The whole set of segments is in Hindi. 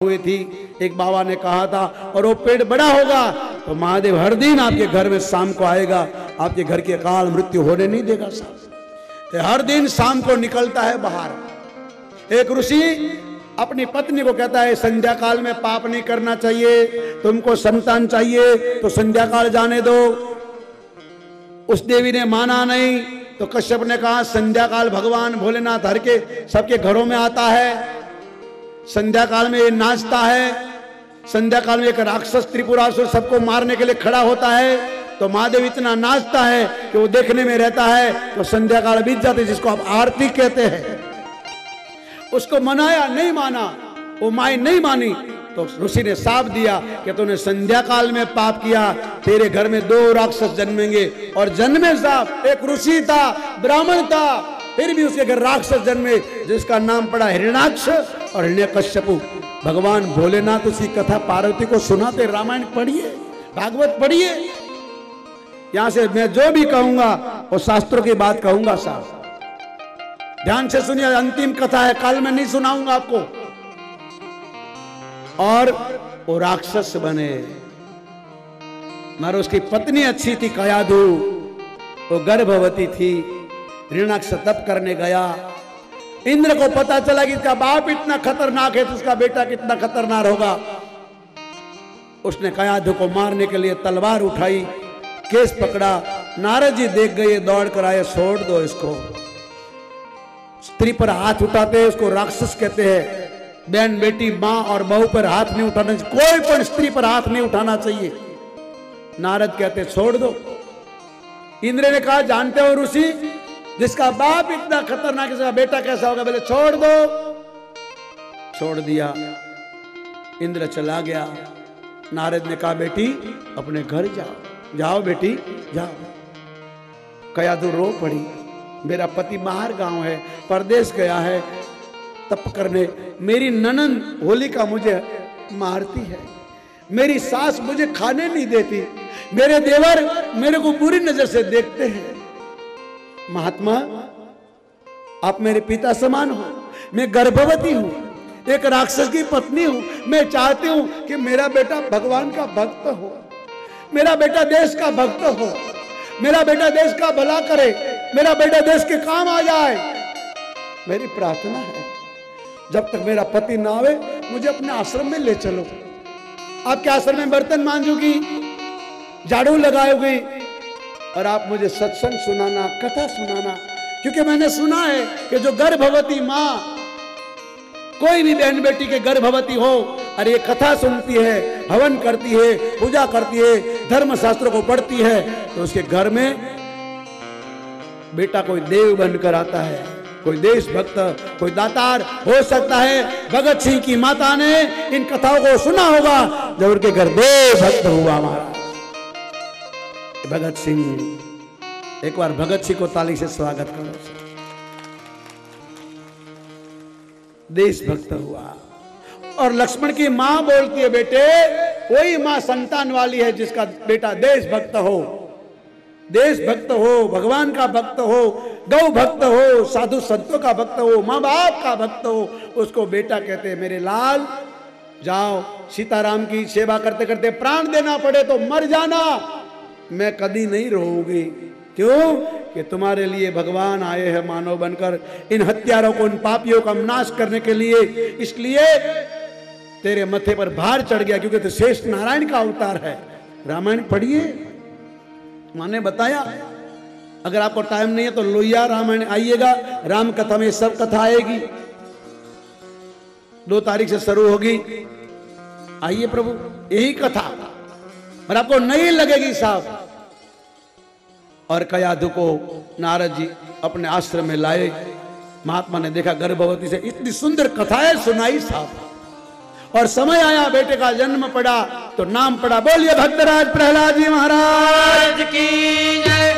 हुई थी। एक बाबा ने कहा था और वो पेड़ बड़ा होगा तो महादेव हर दिन आपके घर में शाम को आएगा, आपके घर की अकाल मृत्यु होने नहीं देगा साहब। हर दिन शाम को निकलता है बाहर। एक ऋषि अपनी पत्नी को कहता है संध्या काल में पाप नहीं करना चाहिए, तुमको संतान चाहिए तो संध्या काल जाने दो। उस देवी ने माना नहीं तो कश्यप ने कहा संध्या काल भगवान भोलेनाथ हर के सबके घरों में आता है, संध्या काल में ये नाचता है, संध्या काल में एक राक्षस त्रिपुरासुर सबको मारने के लिए खड़ा होता है। तो महादेव इतना नाचता है कि वो देखने में रहता है तो संध्या काल बीत जाती है, जिसको आप आरती कहते हैं। उसको मनाया, नहीं माना, वो माई नहीं मानी तो ऋषि ने शाप दिया कि तूने संध्या काल में पाप किया, तेरे घर में 2 राक्षस जन्मेंगे। और जन्मे साहब, एक ऋषि था, ब्राह्मण था, फिर भी उसके घर राक्षस जन्मे जिसका नाम पड़ा हिरण्याक्ष और हिरण्यकश्यपु। भगवान भोलेनाथ उसकी कथा पार्वती को सुनाते। रामायण पढ़िए, भागवत पढ़िए। यहां से मैं जो भी कहूंगा वो शास्त्रों की बात कहूंगा साहब, ध्यान से सुनिए। अंतिम कथा है, कल मैं नहीं सुनाऊंगा आपको। और वो राक्षस बने, मगर उसकी पत्नी अच्छी थी कयाधु, वो गर्भवती थी। हिरण्याक्ष तप करने गया, इंद्र को पता चला कि इसका बाप इतना खतरनाक है तो उसका बेटा कितना खतरनाक होगा। उसने कयाधु को मारने के लिए तलवार उठाई, केस पकड़ा। नारद जी देख गए, दौड़ कर आए, छोड़ दो इसको। स्त्री पर हाथ उठाते हैं उसको राक्षस कहते हैं। बहन बेटी मां और बहू पर हाथ नहीं उठाना चाहिए, कोई पण स्त्री पर हाथ नहीं उठाना चाहिए। नारद कहते छोड़ दो। इंद्र ने कहा जानते हो ऋषि, जिसका बाप इतना खतरनाक है, बेटा कैसा होगा? बोले छोड़ दो। छोड़ दिया, इंद्र चला गया। नारद ने कहा बेटी अपने घर जाओ। जाओ बेटी जाओ। कयाधु रो पड़ी, मेरा पति बाहर गांव है, परदेश गया है तप करने। मेरी ननंद होलिका मुझे मारती है, मेरी सास मुझे खाने नहीं देती, मेरे देवर मेरे को बुरी नजर से देखते हैं। महात्मा आप मेरे पिता समान हो, मैं गर्भवती हूं, एक राक्षस की पत्नी हूं। मैं चाहती हूं कि मेरा बेटा भगवान का भक्त हो, मेरा बेटा देश का भक्त हो, मेरा बेटा देश का भला करे, मेरा बेटा देश के काम आ जाए। मेरी प्रार्थना है जब तक मेरा पति ना आवे मुझे अपने आश्रम में ले चलो। आपके आश्रम में बर्तन मांजूंगी, झाड़ू लगाओगी और आप मुझे सत्संग सुनाना, कथा सुनाना। क्योंकि मैंने सुना है कि जो गर्भवती मां, कोई भी बहन बेटी के गर्भवती हो और ये कथा सुनती है, हवन करती है, पूजा करती है, धर्म शास्त्रों को पढ़ती है, तो उसके घर में बेटा कोई देव बनकर आता है, कोई देशभक्त, कोई दातार हो सकता है। भगत सिंह की माता ने इन कथाओं को सुना होगा जब उनके घर देशभक्त हुआ। महाराज भगत सिंह, एक बार भगत सिंह को ताली से स्वागत करो। देशभक्त हुआ। और लक्ष्मण की मां बोलती है बेटे वही मां संतान वाली है जिसका बेटा देशभक्त हो, देशभक्त हो, भगवान का भक्त हो, गौ भक्त हो, साधु संतों का भक्त हो, माँ बाप का भक्त हो, उसको बेटा कहते हैं। मेरे लाल जाओ, सीताराम की सेवा करते करते प्राण देना पड़े तो मर जाना, मैं कभी नहीं रहूंगी। क्यों? कि तुम्हारे लिए भगवान आए हैं मानव बनकर, इन हत्यारों को, इन पापियों का नाश करने के लिए। इसलिए तेरे मथे पर भार चढ़ गया, क्योंकि तो शेष नारायण का अवतार है। रामायण पढ़िए, माने बताया। अगर आपको टाइम नहीं है तो लोहिया रामायण आइएगा, राम कथा में सब कथा आएगी। 2 तारीख से शुरू होगी, आइए प्रभु, यही कथा और आपको नहीं लगेगी साहब। और कयाधु को नारद जी अपने आश्रम में लाए। महात्मा ने देखा गर्भवती से इतनी सुंदर कथाएं सुनाई साहब। और समय आया, बेटे का जन्म पड़ा तो नाम पड़ा, बोलिए भक्तराज प्रहलाद जी महाराज की जय।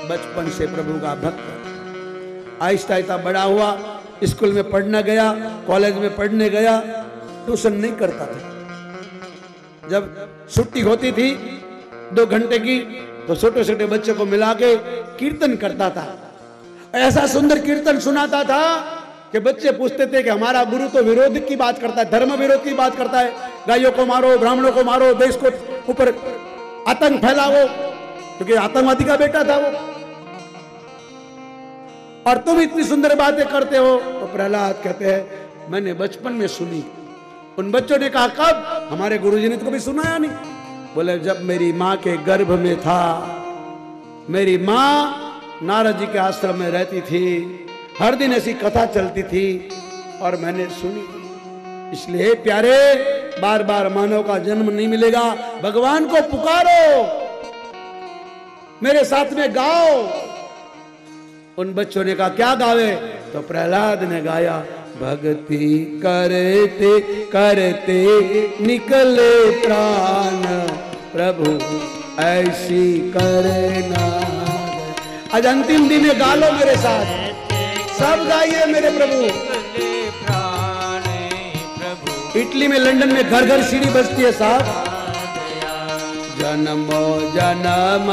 बचपन से प्रभु का भक्त, आहिस्ता आहिस्ता बड़ा हुआ, स्कूल में पढ़ने गया, कॉलेज में पढ़ने गया, ट्यूशन नहीं करता था। जब छुट्टी होती थी 2 घंटे की तो छोटे छोटे बच्चों को मिला के कीर्तन करता था। ऐसा सुंदर कीर्तन सुनाता था कि बच्चे पूछते थे कि हमारा गुरु तो विरोध की बात करता है, धर्म विरोध की बात करता है, गायों को मारो, ब्राह्मणों को मारो, देश को ऊपर आतंक फैलाओ, क्योंकि आतंकवादी का बेटा था वो, और तुम इतनी सुंदर बातें करते हो। तो प्रहलाद कहते हैं मैंने बचपन में सुनी। उन बच्चों ने कहा कब? हमारे गुरुजी ने तो कभी सुनाया नहीं। बोले जब मेरी माँ के गर्भ में था, मेरी माँ नारद जी के आश्रम में रहती थी, हर दिन ऐसी कथा चलती थी और मैंने सुनी। इसलिए प्यारे, बार बार मानव का जन्म नहीं मिलेगा, भगवान को पुकारो, मेरे साथ में गाओ। उन बच्चों ने कहा क्या गावे? तो प्रहलाद ने गाया, भक्ति करते करते निकले प्राण, प्रभु ऐसी करना। आज अंतिम दिन है, गा लो मेरे साथ, सब गाइए मेरे प्रभु। इटली में, लंदन में घर घर सीढ़ी बजती है साहब। जन्मो जन्म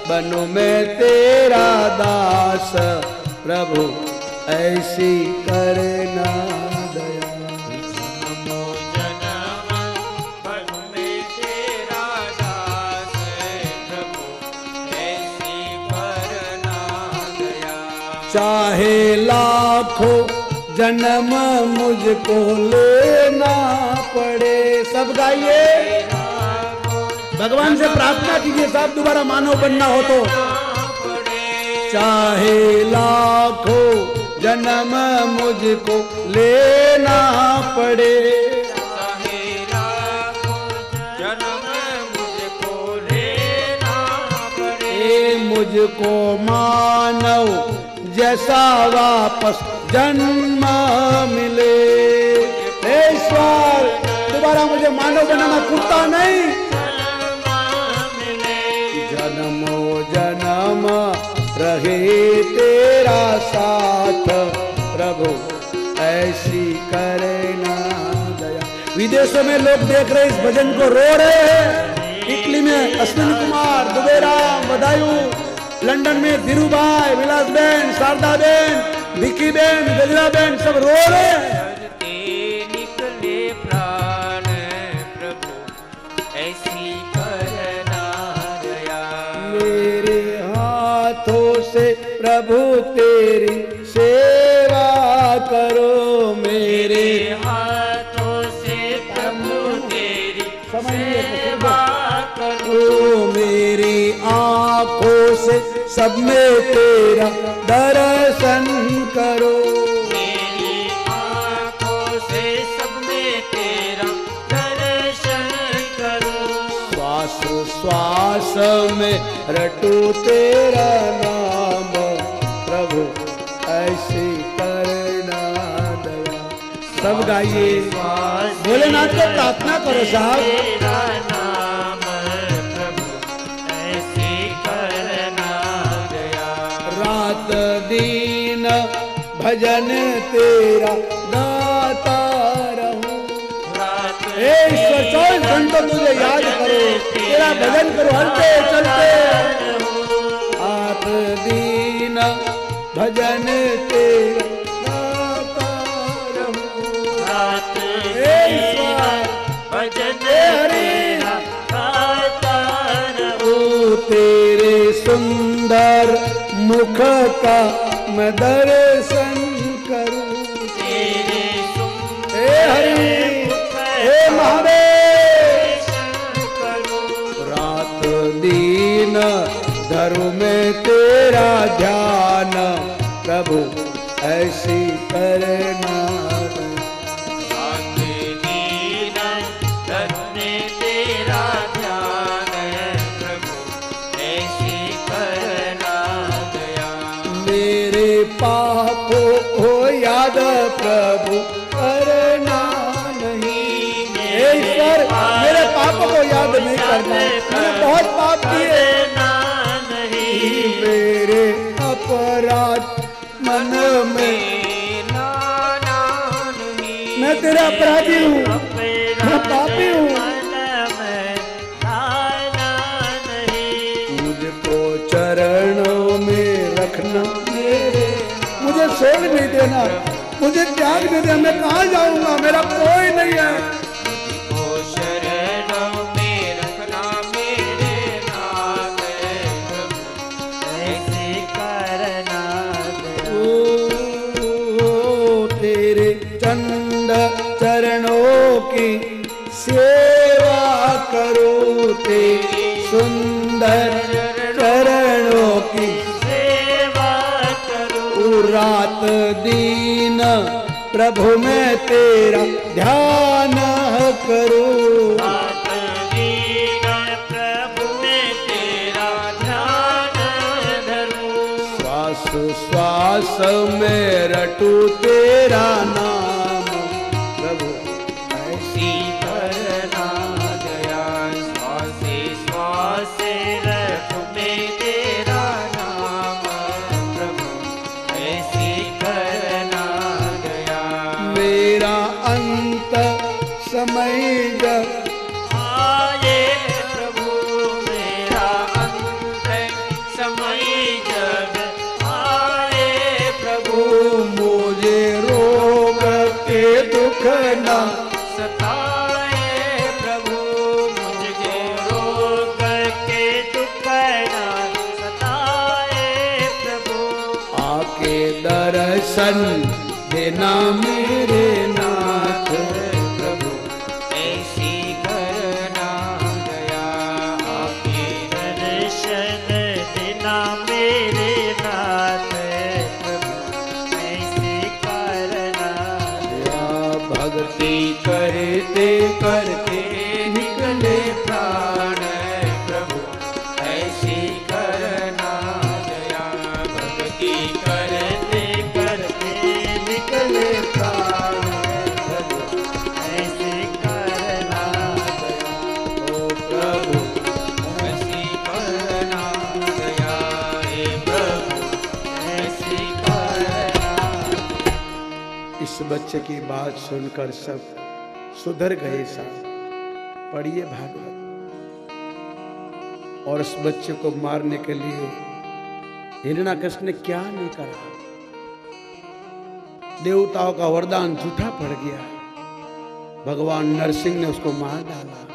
बनूं मैं तेरा दास, प्रभु ऐसी करना दया। जन्मो जन्म बनूं मैं तेरा दास, प्रभु ऐसी करना दया। चाहे लाखों जन्म मुझको लेना पड़े। सब गाइए, भगवान से प्रार्थना कीजिए साहब, दोबारा मानव बनना हो तो। चाहे लाखों जन्म मुझको लेना पड़े, चाहे लाखों जन्म मुझको लेना पड़े, मुझको मानव जैसा वापस जन्म मिले। ईश्वर दोबारा मुझे मानव बनाना, कुत्ता नहीं। जन्मो जन्म रहे तेरा साथ, प्रभु ऐसी करना दया। विदेशों में लोग देख रहे इस भजन को, रो रहे हैं। इटली में अश्विनी कुमार, दुबेराम, बदायूं, लंदन में धीरूभाई, विलास बेन, शारदा बेन, विकी बेन, गजरा बेन, सब रो रहे हैं। निकले प्राण, प्रभु ऐसी करना दया। मेरे हाथों से प्रभु तेरी सेवा करो, मेरे हाथों से प्रभु तेरी सेवा करो। मेरी आंखों से सब में तेरा दर्शन करो, मेरी आंखों से सब में तेरा दर्शन करो। श्वास श्वास में रटू तेरा नाम, प्रभु ऐसी करना दया। सब गाइए, भोलेनाथ को प्रार्थना करो साहब। तेरा नाम प्रभु ऐसी करना दया। रात दिन भजन तेरा गाता रहूं। रात ईश्वर 24 घंटों तुझे याद करो, तेरा भजन करो हलते चलते। रात दिन भजन तेरा गाता रहूं। रात ईश्वर भजन हरि तेरा गाता रहूं। ओ तेरे सुंदर मुख का मैं दर्शन करूं। तेरे हे हरि, हे महादेव, करो। रात दिन धरू में तेरा ध्यान, प्रभु ऐसी करना। रात दिन धरने तेरा ध्यान, प्रभु ऐसी करना दया। मेरे पापों को याद प्रभु करना नहीं। ईश्वर मेरे पापों को याद नहीं करना, मैंने बहुत पाप किए। मेरे अपराध मन में, मैं तेरा अपराधी हूँ, मैं पापी हूँ। मुझको चरणों में रखना, मुझे छोड़ नहीं देना, मुझे आज्ञा दे, मैं कहाँ जाऊंगा, मेरा कोई नहीं है। मुझको शरणों में रखना मेरे नाथ प्रभु, ऐसे करना दया। ओ तेरे चंद चरणों की सेवा करो, तेरे सुंदर चरणों की सेवा करो। रात दिन प्रभु मैं तेरा ध्यान करूं, रात दिन प्रभु मैं तेरा ध्यान धरूं। श्वास श्वास में रटू तेरा नाम प्रभु, ऐसी करना दया। श्वासे श्वासे रटूं मैं तेरा नाम प्रभु, ऐसी करना दया। मेरा अंत समय जब आए प्रभु, मेरा अंत समय जब आए प्रभु, मुझे रोग के दुख ना सताए प्रभु, मुझे रोग के दुख ना सताए प्रभु। आके दर्शन देना मेरे नाथ प्रभु, ऐसी करना दया। आपके दर्शन देना मेरे नाथ प्रभु, ऐसी करना दया। भक्ति करते करते निकले प्राण प्रभु, ऐसी करना दया। भक्ति करते करते निकले प्राण प्रभु, ऐसी करना दया। ओ प्रभु ऐसी करना दया। हे प्रभु, ऐसी करना। इस बच्चे की बात सुनकर सब सुधर गए साहब। पढ़िए भागवत। और उस बच्चे को मारने के लिए हिरण्याकश्यप ने क्या नहीं करा। देवताओं का वरदान झूठा पड़ गया, भगवान नरसिंह ने उसको मार डाला।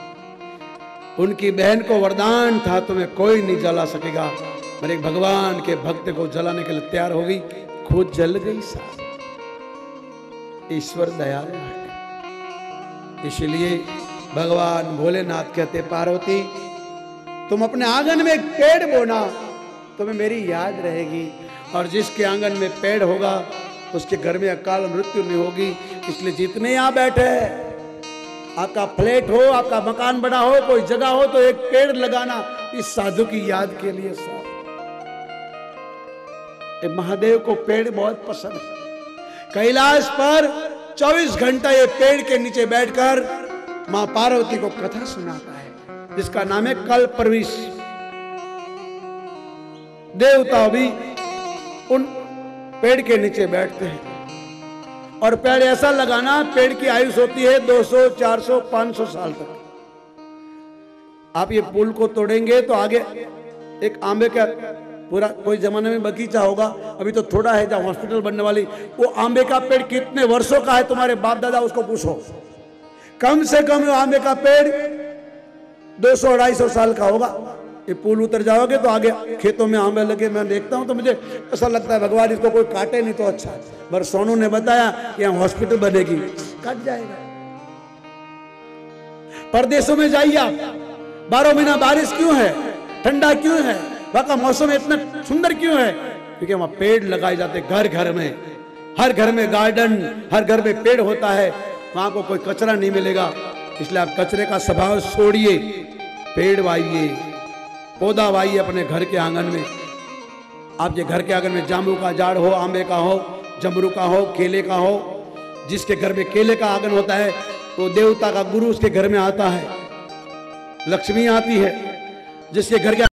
उनकी बहन को वरदान था तुम्हें कोई नहीं जला सकेगा, पर एक भगवान के भक्त को जलाने के लिए तैयार हो गई, खुद जल गई साहब। ईश्वर दयालु है, इसलिए भगवान भोलेनाथ कहते पार्वती तुम अपने आंगन में एक पेड़ बोना, तुम्हें मेरी याद रहेगी, और जिसके आंगन में पेड़ होगा उसके घर में अकाल मृत्यु नहीं होगी। इसलिए जितने यहाँ बैठे, आपका फ्लैट हो, आपका मकान बना हो, कोई जगह हो, तो एक पेड़ लगाना इस साधु की याद के लिए साहब। महादेव को पेड़ बहुत पसंद है। कैलाश पर 24 घंटा ये पेड़ के नीचे बैठकर मां पार्वती को कथा सुनाता है, जिसका नाम है कल्पवृक्ष। देवता भी उन पेड़ के नीचे बैठते हैं, और पेड़ ऐसा लगाना, पेड़ की आयुष होती है 200, 400, 500 साल तक। आप ये पुल को तोड़ेंगे तो आगे एक आंबे का पूरा कोई जमाने में बगीचा होगा, अभी तो थोड़ा है, जहाँ हॉस्पिटल बनने वाली, वो आंबे का पेड़ कितने वर्षों का है तुम्हारे बाप दादा उसको पूछो। कम से कम वो आंबे का पेड़ 200-250 साल का होगा। ये पुल उतर जाओगे तो आगे खेतों में आंबे लगे, मैं देखता हूं तो मुझे ऐसा लगता है भगवान इसको कोई काटे नहीं तो अच्छा। पर सोनू ने बताया कि यहाँ हॉस्पिटल बनेगी, कट जाएगा। परदेशों में जाइए आप, 12 महीना बारिश क्यों है, ठंडा क्यों है, वहां का मौसम इतना सुंदर क्यों है? क्योंकि वहां पेड़ लगाए जाते, घर घर में, हर घर में गार्डन, हर घर में पेड़ होता है, वहां को कोई कचरा नहीं मिलेगा। इसलिए आप कचरे का स्वभाव छोड़िए, पेड़ वाइए, पौधा वाइए अपने घर के आंगन में। आपके घर के आंगन में जामुन का झाड़ हो, आंबे का हो, जमरू का हो, केले का हो। जिसके घर में केले का आंगन होता है वो देवता का गुरु उसके घर में आता है, लक्ष्मी आती है। जिसके घर के